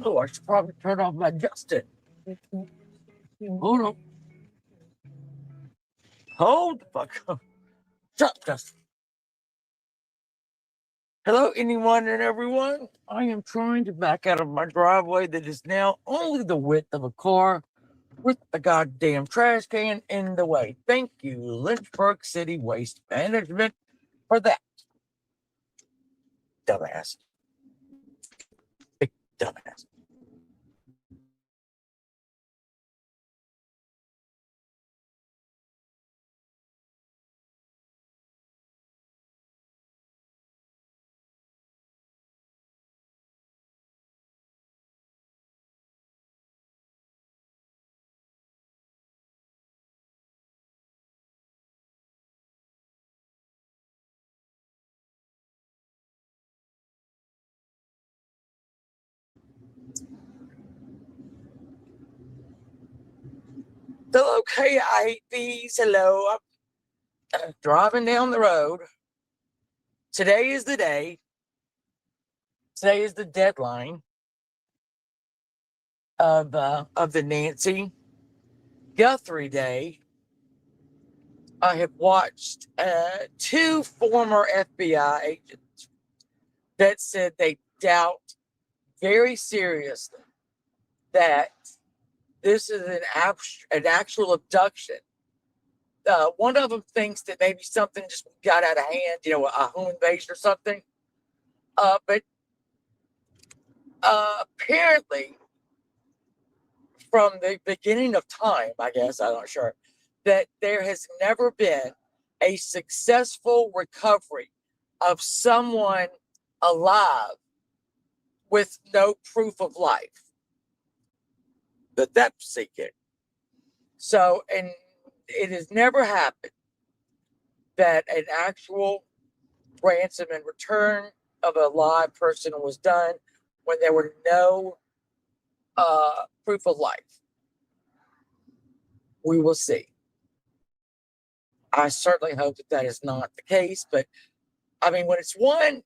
Oh, I should probably turn off my Justin. Hold on. Hold the fuck up. Shut up, Justin. Hello, anyone and everyone. I am trying to back out of my driveway that is now only the width of a car with a goddamn trash can in the way. Thank you, Lynchburg City Waste Management, for that. Dumbass. Big dumbass. So, okay, I hate these. Hello. I'm driving down the road. Today is the day. Today is the deadline of the Nancy Guthrie Day. I have watched two former FBI agents that said they doubt very seriously that this is an actual abduction. One of them thinks that maybe something just got out of hand, a home invasion or something. But apparently, from the beginning of time, I guess, I'm not sure, that there has never been a successful recovery of someone alive with no proof of life. But that's secret. So, and it has never happened that an actual ransom and return of a live person was done when there were no proof of life. We will see. I certainly hope that that is not the case, but I mean, when it's one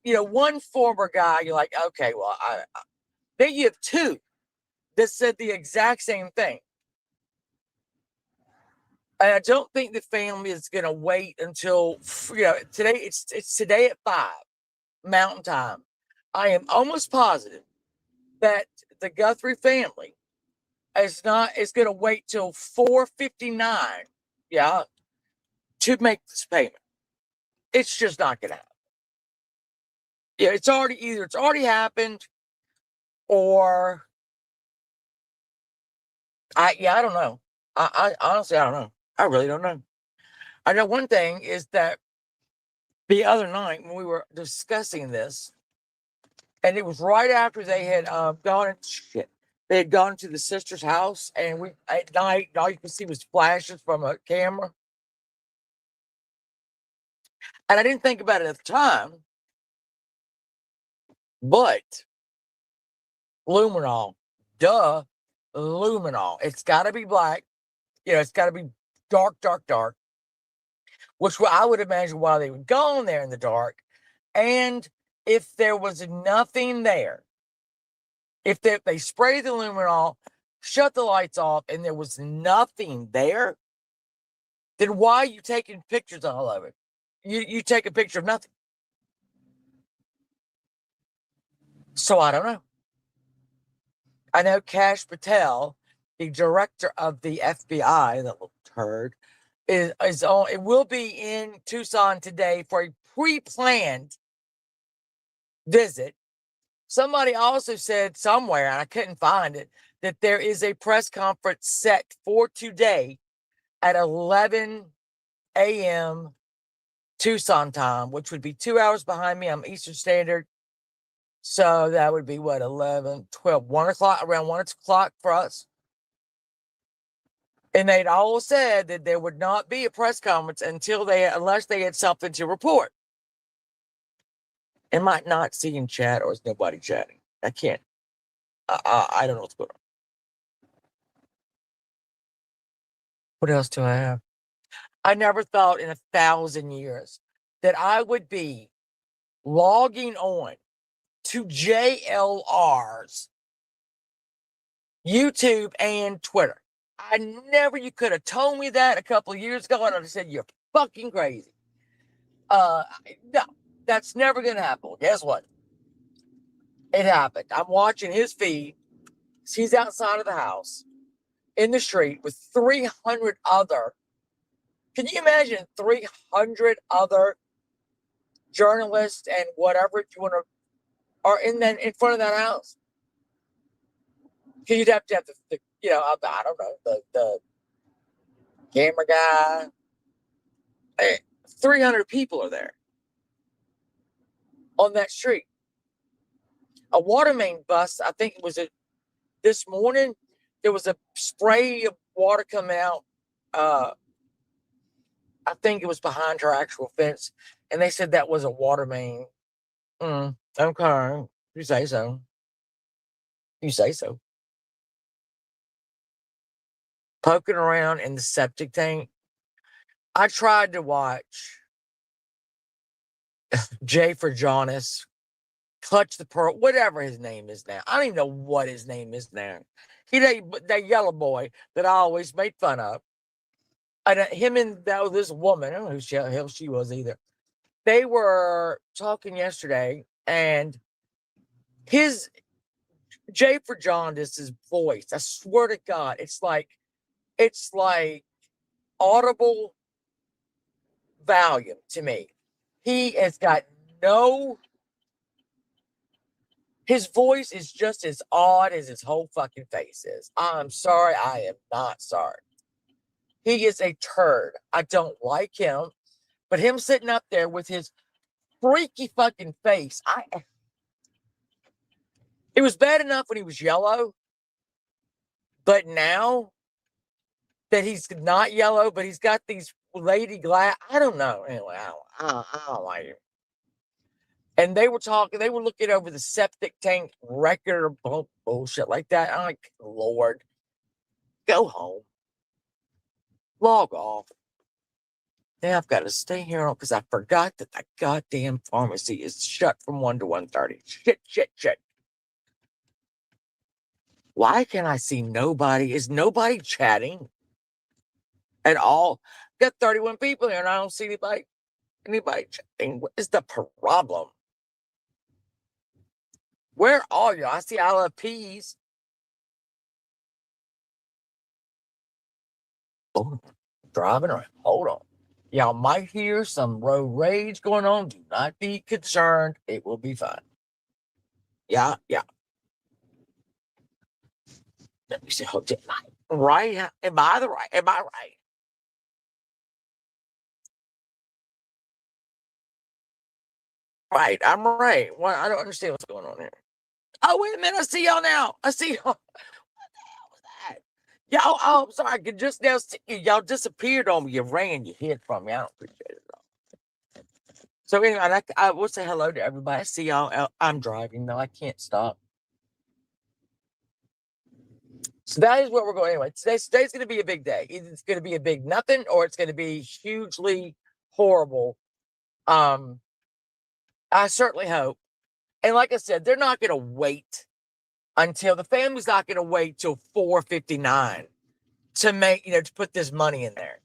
former guy, you're like, okay, well, then you have two that said the exact same thing. And I don't think the family is going to wait until today. It's today at 5 Mountain Time. I am almost positive that the Guthrie family is going to wait till 4:59, yeah, to make this payment. It's just not going to happen. Yeah, it's already happened, or I don't know. I honestly I don't know. I really don't know. I know one thing is that the other night when we were discussing this, and it was right after they had gone shit. They had gone to the sister's house, and we at night all you could see was flashes from a camera. And I didn't think about it at the time, but luminol, duh, luminol. It's got to be black. It's got to be dark, dark, dark. Which I would imagine why they would go in there in the dark. And if there was nothing there, if they sprayed the luminol, shut the lights off, and there was nothing there, then why are you taking pictures all of it? You take a picture of nothing. So I don't know. I know Kash Patel, the director of the FBI, that little turd, is on. It will be in Tucson today for a pre-planned visit. Somebody also said somewhere, and I couldn't find it, that there is a press conference set for today at 11 a.m. Tucson time, which would be 2 hours behind me. I'm Eastern Standard. So that would be what, 11, 12, 1 o'clock, around 1 o'clock for us. And they'd all said that there would not be a press conference unless they had something to report. Am I not seeing chat, or is nobody chatting? I can't. I don't know what's going on. What else do I have? I never thought in 1,000 years that I would be logging on to JLR's YouTube and Twitter. You could have told me that a couple of years ago, and I'd have said, you're fucking crazy. No, that's never going to happen. Guess what? It happened. I'm watching his feed. He's outside of the house in the street with 300 other. Can you imagine 300 other journalists and whatever you want to are in front of that house? Because you'd have to have the I don't know, the camera guy. 300 people are there on that street. A water main bust, I think it was this morning, there was a spray of water coming out. I think it was behind her actual fence, and they said that was a water main. Okay, you say so. You say so. Poking around in the septic tank. I tried to watch Jay for Jonas, Clutch the Pearl, whatever his name is now. I don't even know what his name is now. That yellow boy that I always made fun of. And him and this woman, I don't know who the hell she was either. They were talking yesterday, and his Jay for Jaundice's voice, I swear to God, it's like audible volume to me. He has got his voice is just as odd as his whole fucking face is. I'm sorry, I am not sorry. He is a turd. I don't like him, but him sitting up there with his freaky fucking face, it was bad enough when he was yellow, but now that he's not yellow, but he's got these lady glass, I don't know. Anyway, I don't like him. And they were looking over the septic tank record or bullshit like that. I'm like, Lord, go home. Log off. Now I've got to stay here because I forgot that the goddamn pharmacy is shut from 1 to 1:30. Shit. Why can I see nobody? Is nobody chatting at all? Got 31 people here and I don't see anybody chatting. What is the problem? Where are you? I see I love peas. Oh, driving around. Hold on. Y'all might hear some road rage going on. Do not be concerned. It will be fine. Yeah. Let me see. Right? Am I right? Am I right? Right. I'm right. Well, I don't understand what's going on here. Oh, wait a minute. I see y'all now. I see y'all. What the hell was that? Y'all, I'm sorry. I could just now see you. Y'all disappeared on me. You ran. You hid from me. I don't appreciate it at all. So anyway, I will say hello to everybody. I see y'all. I'm driving, though. I can't stop. So that is what we're going. Anyway, today's going to be a big day. Either it's going to be a big nothing or it's going to be hugely horrible. I certainly hope. And like I said, they're not going to wait until the family's not going to wait till 4:59 to to put this money in there.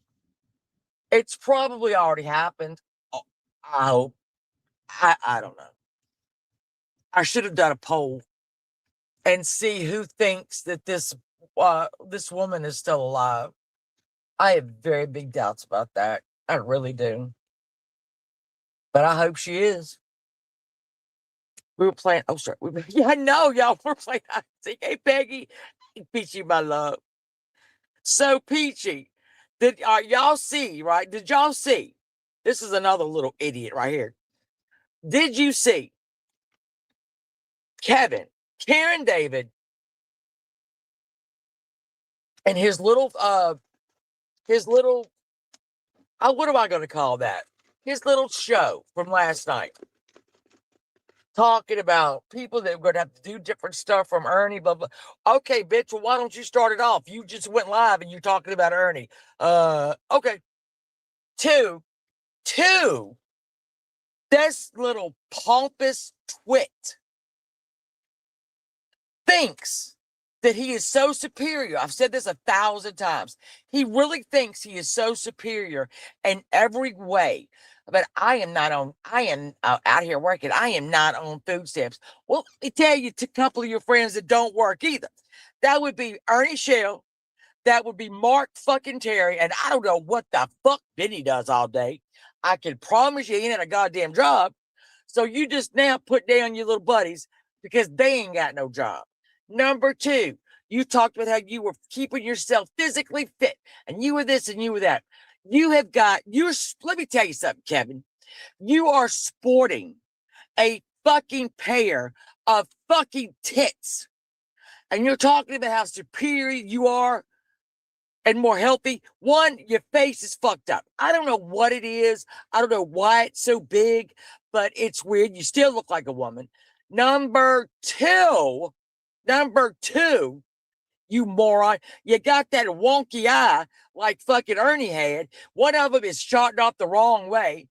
It's probably already happened. I hope. I don't know. I should have done a poll and see who thinks that this woman is still alive. I have very big doubts about that. I really do. But I hope she is. We were playing. Oh, sorry. Yeah, I know, y'all. We're playing. Hey, Peggy. Peachy, my love. So, Peachy, did y'all see, right? Did y'all see? This is another little idiot right here. Did you see Karen David, and his little, what am I going to call that? His little show from last night. Talking about people that are going to have to do different stuff from Ernie, blah, blah. Okay, bitch, well, why don't you start it off? You just went live and you're talking about Ernie. Okay. Two, This little pompous twit thinks that he is so superior. I've said this 1,000 times. He really thinks he is so superior in every way. But I am out here working. I am not on food stamps. Well, let me tell you to a couple of your friends that don't work either. That would be Ernie Shell. That would be Mark fucking Terry. And I don't know what the fuck Benny does all day. I can promise you he ain't a goddamn job. So you just now put down your little buddies because they ain't got no job. Number two, you talked about how you were keeping yourself physically fit and you were this and you were that. Let me tell you something, Kevin. You are sporting a fucking pair of fucking tits. And you're talking about how superior you are and more healthy. One, your face is fucked up. I don't know what it is. I don't know why it's so big, but it's weird. You still look like a woman. Number two, you moron, you got that wonky eye like fucking Ernie had. One of them is shot off the wrong way.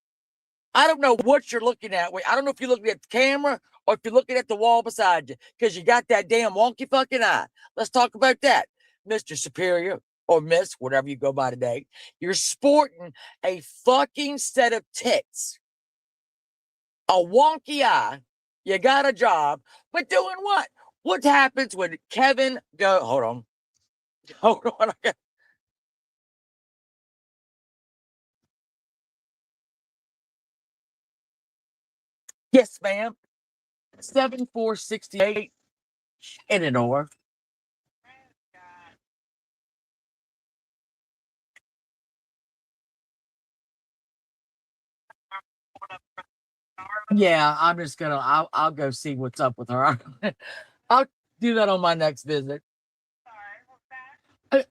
I don't know what you're looking at. I don't know if you're looking at the camera or if you're looking at the wall beside you because you got that damn wonky fucking eye. Let's talk about that, Mr. Superior or Miss, whatever you go by today. You're sporting a fucking set of tits, a wonky eye. You got a job, but doing what? What happens when Kevin hold on. Yes, ma'am. 7468 in an or. Yeah, I'm just gonna. I'll go see what's up with her. I'll do that on my next visit.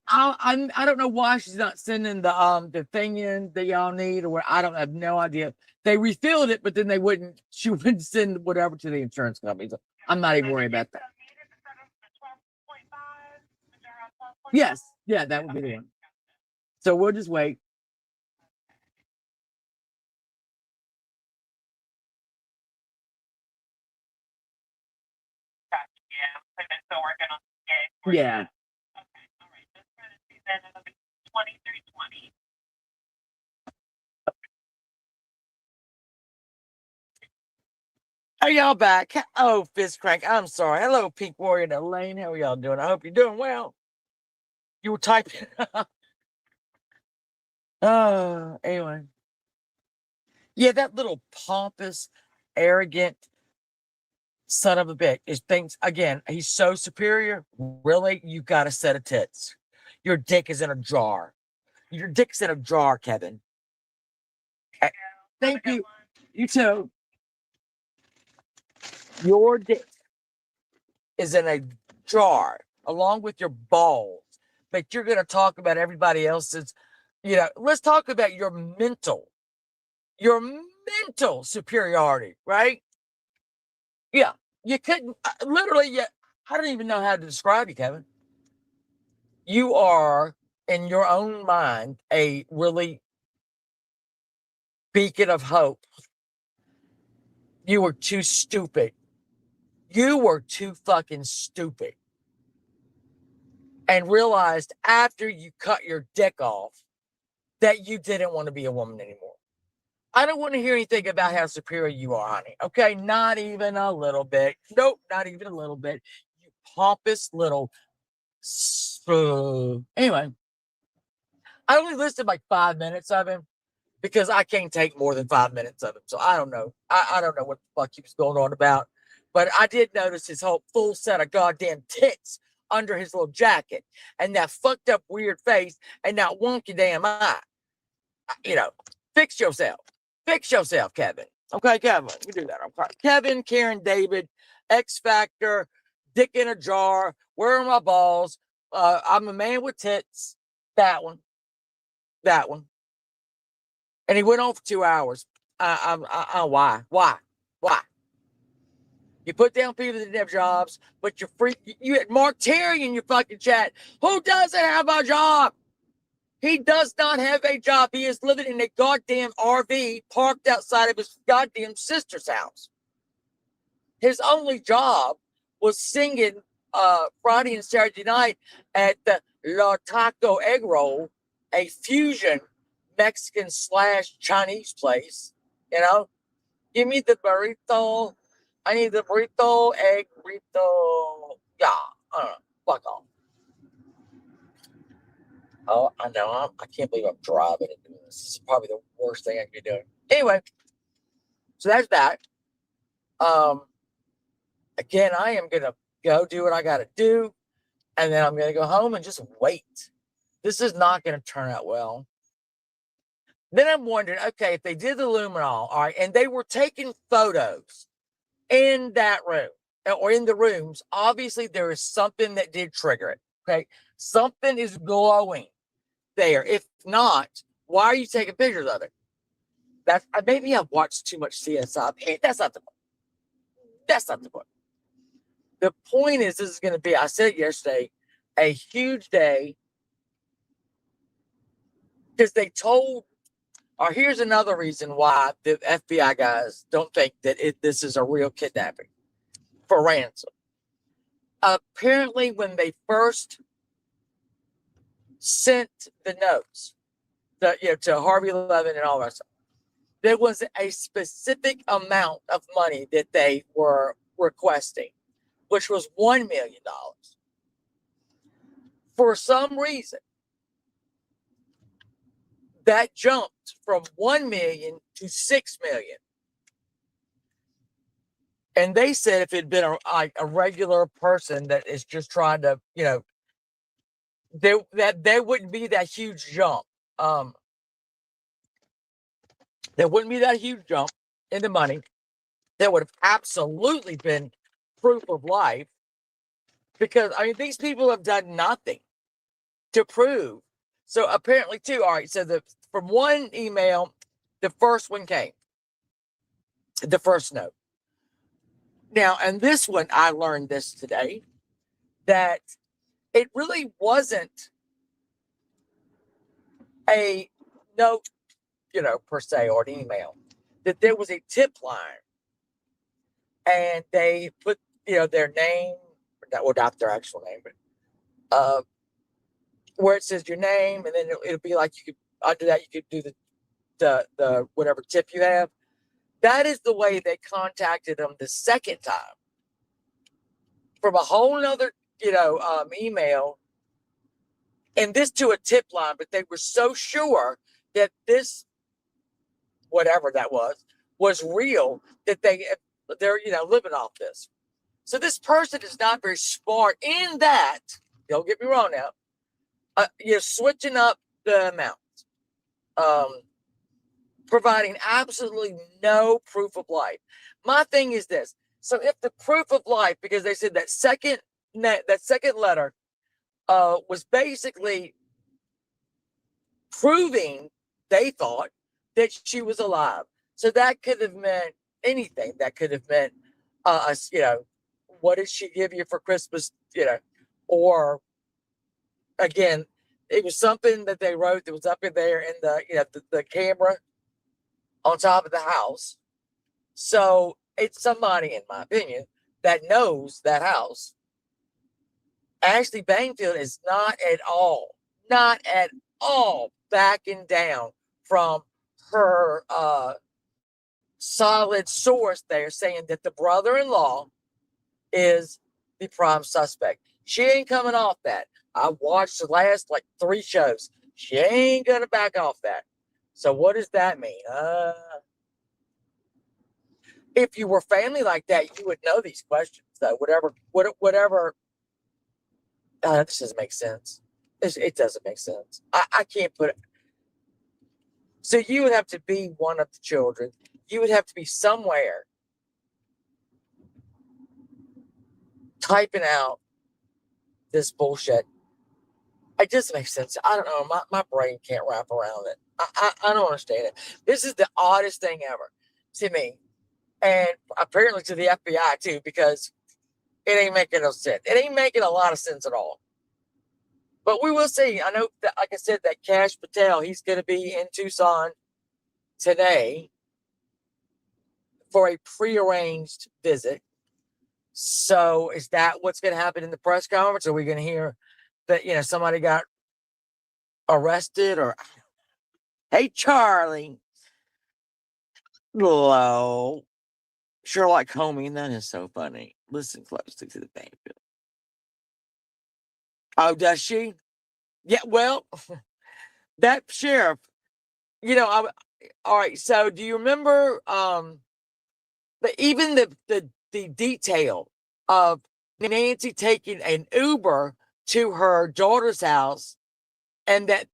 I don't know why she's not sending the thing in that y'all need, or I don't have no idea. They refilled it, but then she wouldn't send whatever to the insurance company. So I'm not even worried about that. Yes, yeah, that would be the one. So we'll just wait. Yeah. Are y'all back? Oh, Fist Crank. I'm sorry. Hello, Pink Warrior and Elaine. How are y'all doing? I hope you're doing well. You were typing. Anyway. Yeah, that little pompous, arrogant son of a bitch is thinks again, he's so superior. Really, you got a set of tits. Your dick is in a jar. Your dick's in a jar, Kevin. Thank you. You too. Your dick is in a jar along with your balls. But you're going to talk about everybody else's, let's talk about your mental superiority, right? Yeah. You couldn't literally, I don't even know how to describe you, Kevin. You are, in your own mind, a really beacon of hope. You were too stupid. You were too fucking stupid. And realized after you cut your dick off that you didn't want to be a woman anymore. I don't want to hear anything about how superior you are, honey. Okay, not even a little bit. Nope, not even a little bit. You pompous little. Anyway, I only listed like 5 minutes of him because I can't take more than 5 minutes of him. So I don't know. I don't know what the fuck he was going on about. But I did notice his whole full set of goddamn tits under his little jacket and that fucked up weird face and that wonky damn eye. Fix yourself. Fix yourself, Kevin. Okay, Kevin. We do that. Okay. Kevin, Karen, David, X Factor, Dick in a Jar, Where Are My Balls? I'm a Man with Tits. That one. And he went on for 2 hours. Why? You put down people that didn't have jobs, but you had Mark Terry in your fucking chat. Who doesn't have a job? He does not have a job. He is living in a goddamn RV parked outside of his goddamn sister's house. His only job was singing Friday and Saturday night at the La Taco Egg Roll, a fusion Mexican / Chinese place. You know, give me the burrito. I need the burrito, egg burrito. Yeah, I don't know. Fuck off. Oh, I know. I can't believe I'm driving and doing this. This is probably the worst thing I could be doing. Anyway, so that's that. Again, I am gonna go do what I gotta do, and then I'm gonna go home and just wait. This is not gonna turn out well. Then I'm wondering, okay, if they did the luminol, all right, and they were taking photos in that room or in the rooms, obviously there is something that did trigger it. Okay, something is glowing there. If not, why are you taking pictures of it? That's maybe I've watched too much CSI. That's not the point. That's not the point. The point is, this is going to be, I said yesterday, a huge day because they told, or here's another reason why the FBI guys don't think that this is a real kidnapping for ransom. Apparently, when they first sent the notes to Harvey Levin and all that stuff, there was a specific amount of money that they were requesting, which was $1 million. For some reason, that jumped from 1 million to 6 million. And they said if it had been a regular person that is just trying to, there wouldn't be that huge jump. There wouldn't be that huge jump in the money. There would have absolutely been proof of life because, I mean, these people have done nothing to prove. So apparently, too, all right, so from one email, the first one came, the first note. Now, and this one, I learned this today, that it really wasn't a note, per se, or an email, that there was a tip line. And they put, their name, well, not their actual name, but where it says your name, and then it'll be like you could, under that, you could do the whatever tip you have. That is the way they contacted them the second time. From a whole nother, email, and this to a tip line, but they were so sure that this, whatever that was real, that they're, living off this. So this person is not very smart in that, don't get me wrong now, you're switching up the amounts, providing absolutely no proof of life. My thing is this. So if the proof of life, because they said that second letter was basically proving, they thought, that she was alive. So that could have meant anything. That could have meant, what did she give you for Christmas? Or again, it was something that they wrote that was up in there in the camera on top of the house. So it's somebody, in my opinion, that knows that house. Ashley Bainfield is not at all backing down from her solid source there, saying that the brother-in-law is the prime suspect. She ain't coming off that. I watched the last 3 shows. She ain't gonna back off that. So what does that mean? If you were family like that, you would know these questions. Though whatever. This doesn't make sense. It doesn't make sense. I can't put it. So you would have to be one of the children. You would have to be somewhere typing out this bullshit. It doesn't make sense. I don't know. My brain can't wrap around it. I don't understand it. This is the oddest thing ever to me. And apparently to the FBI too, because it ain't making no sense. It ain't making a lot of sense at all. But we will see. I know that, like I said, that Cash Patel, he's going to be in Tucson today for a prearranged visit. So is that what's going to happen in the press conference? Are we going to hear that, somebody got arrested or, hey, Charlie, hello, Sherlock Homie, that is so funny. Listen closely to the baby. Oh, does she? Yeah, well, that sheriff, all right. So do you remember, even the detail of Nancy taking an Uber to her daughter's house and that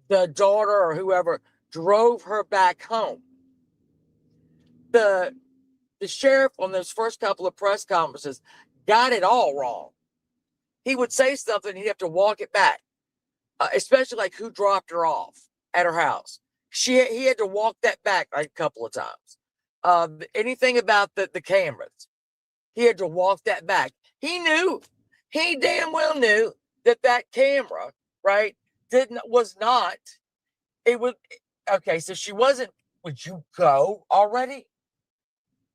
the daughter or whoever drove her back home? The sheriff on those first couple of press conferences got it all wrong. He would say something, he'd have to walk it back, especially like who dropped her off at her house. He had to walk that back like a couple of times. Anything about the cameras, he had to walk that back. He damn well knew that camera, right, was not. It was okay. So she wasn't. Would you go already?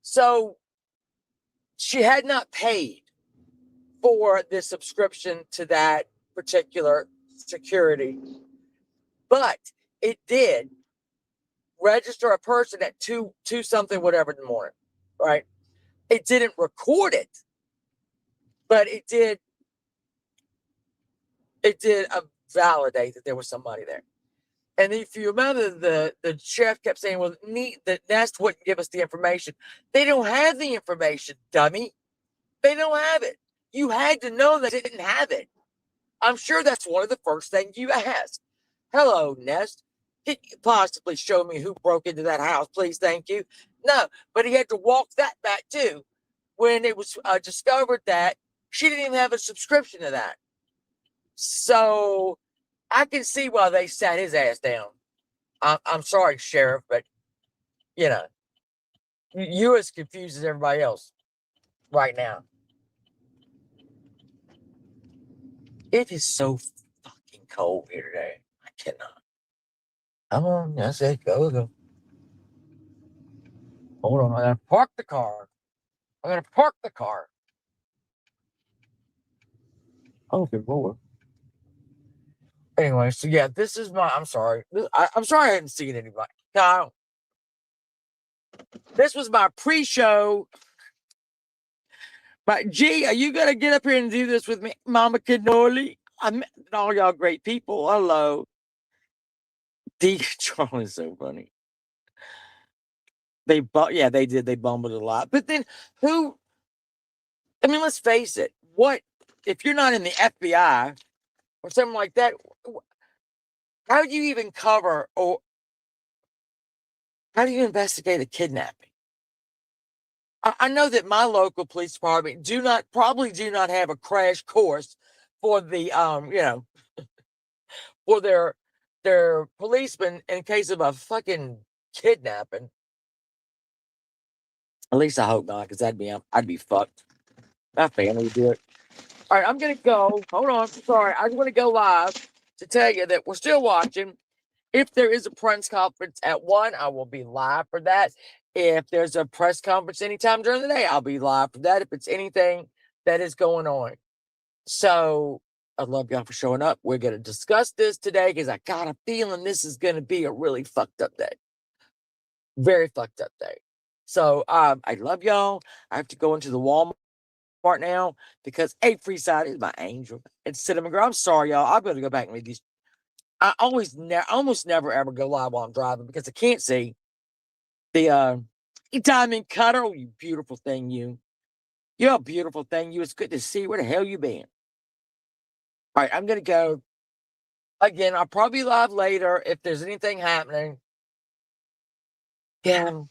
So she had not paid for the subscription to that particular security, but it did register a person at two something whatever in the morning, right? It didn't record it, but it did validate that there was somebody there. And if you remember, the sheriff kept saying, well, the Nest wouldn't give us the information. They don't have the information, dummy. They don't have it. You had to know that they didn't have it. I'm sure that's one of the first things you ask. Hello, Nest. Can you possibly show me who broke into that house, please? Thank you. No, but he had to walk that back too when it was discovered that she didn't even have a subscription to that. So I can see why they sat his ass down. I'm sorry, Sheriff, but you're as confused as everybody else right now. It is so fucking cold here today. I cannot. Come on, I said go. Hold on, I gotta park the car. Oh, good Lord. Anyway, so yeah, this is my. I'm sorry. I'm sorry I hadn't seen anybody. Kyle, this was my pre-show. But G, are you gonna get up here and do this with me, Mama Cannoli? I met all y'all great people. Hello. D Charlie is so funny. They did. They bumbled a lot. But then who? I mean, let's face it. What if you're not in the FBI or something like that? How do you even cover or how do you investigate a kidnapping? I know that my local police department probably do not have a crash course for the for their policemen in case of a fucking kidnapping. At least I hope not, because I'd be fucked. My family would do it. All right, I'm gonna go. Hold on, sorry. I'm gonna go live to tell you that we're still watching. If there is a press conference at 1, I will be live for that. If there's a press conference anytime during the day, I'll be live for that. If it's anything that is going on. So I love y'all for showing up. We're going to discuss this today because I got a feeling this is going to be a really fucked up day. Very fucked up day. So I love y'all. I have to go into the Walmart now because Free Side is my angel. It's Cinnamon Girl. I'm sorry, y'all. I'm going to go back and read these. I almost never ever go live while I'm driving because I can't see the diamond cutter. Oh, you beautiful thing, you. You're a beautiful thing. It's good to see. Where the hell you been? All right, I'm gonna go. Again, I'll probably be live later if there's anything happening. Yeah,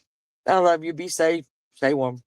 I love you. Be safe. Stay warm.